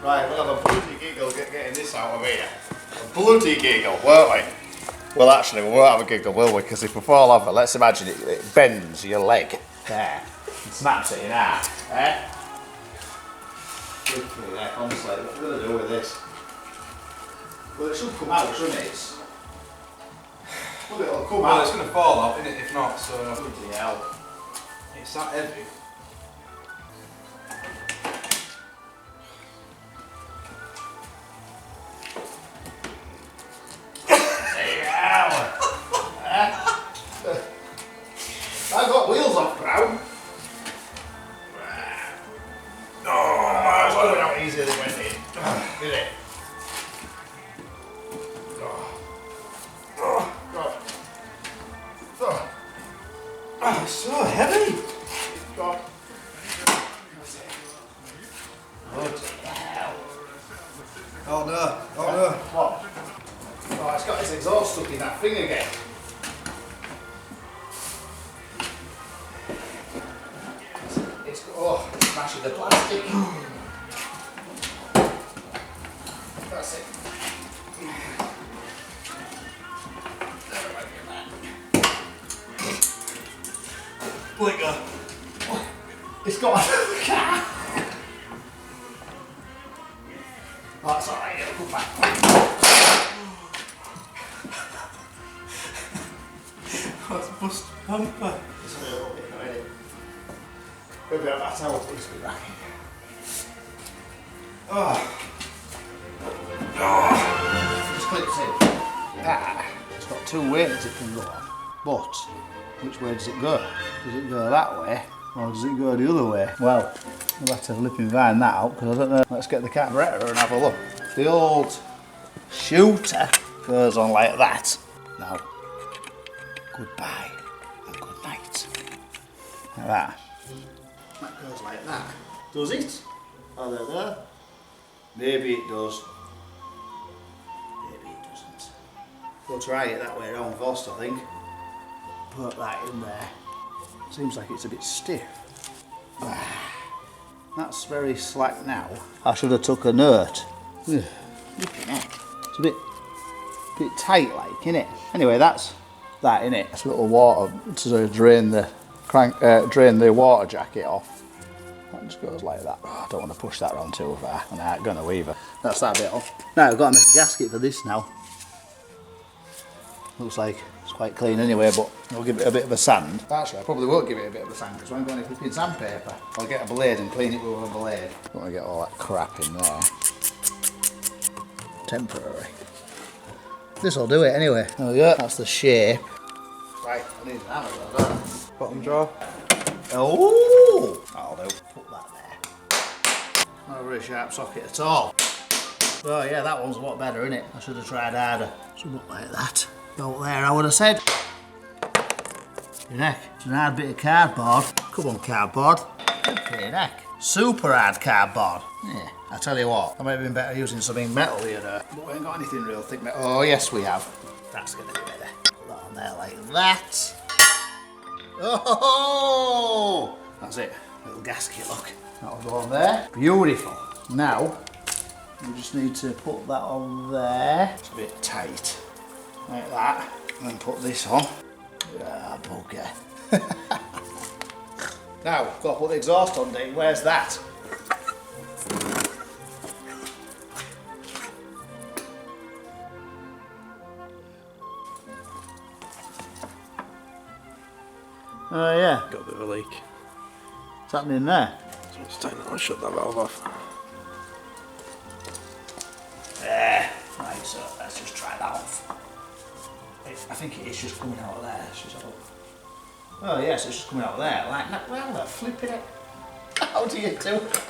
Right, we'll have a bloody giggle getting this out of here. A bloody giggle, won't we? Well, actually, we won't have a giggle, will we? Because if we fall over, let's imagine it bends your leg. There. And snaps it in half. Eh? Literally, there, honestly. What are we going to do with this? Well, it should come out, shouldn't it? Well, it'll come out. Well, it's going to fall out, isn't it, if not, so... Bloody hell. It's that heavy. I got wheels off ground. Oh, it's going out easier than it went in. Did it? Oh, it's so heavy. God. What the hell? Oh no, oh no. What? Oh, it's got its exhaust stuck in that thing again. It's smashing the plastic. That's it. Blinker. It's got a car. Oh, that's alright, it'll come back. That's bust bumper. It's a little bit already. Maybe that's how it needs to be back. Oh. Just clip it in. Ah, it's got two ways it can go off. But, which way does it go? Does it go that way? Or does it go the other way? Well, we'll have to lip and find that out because I don't know. Let's get the carburettor and have a look. The old shooter goes on like that. Now, goodbye and good night. Like that. That goes like that. Does it? Oh, there. Maybe it does. Maybe it doesn't. We'll try it that way around first, I think. Put that in there. Seems like it's a bit stiff. That's very slack now. I should have took a nut. It's a bit tight like, innit? Anyway, that's that, innit? It's a little water to drain the water jacket off. That just goes like that. Oh, I don't want to push that around too far, and I ain't gonna either. That's that bit off. Now I've got to make a gasket for this now. Looks like it's quite clean anyway, but I'll give it a bit of a sand. Actually, I probably won't give it a bit of a sand because I won't got any flipping sandpaper. I'll get a blade and clean it with a blade. Don't want to get all that crap in there. Temporary. This'll do it anyway. There we go. That's the shape. Right, I need an hammer though, don't I? Bottom drawer. Oh! That'll do. Put that there. Not a very sharp socket at all. Oh yeah, that one's a lot better, isn't it? I should have tried harder. Something like that. Go there, I would have said. Your neck. It's an hard bit of cardboard. Come on, cardboard. Your neck. Super hard cardboard. Yeah. I tell you what, I might have been better using something metal here, but we ain't got anything real thick metal. Oh yes, we have. That's gonna be better. Put that on there like that. Oh! That's it. Little gasket, look. That'll go on there. Beautiful. Now, we just need to put that on there. It's a bit tight. Like that. And then put this on. Ah, bugger. Now, got to put the exhaust on, Dean. Where's that? Oh yeah. Got a bit of a leak. What's happening there? So it's time to shut that valve off. There. Right, so let's just try that off. I think it is just coming out of there. Oh yes, it's just coming out of there. Like, well, they're flipping it. How do you do it?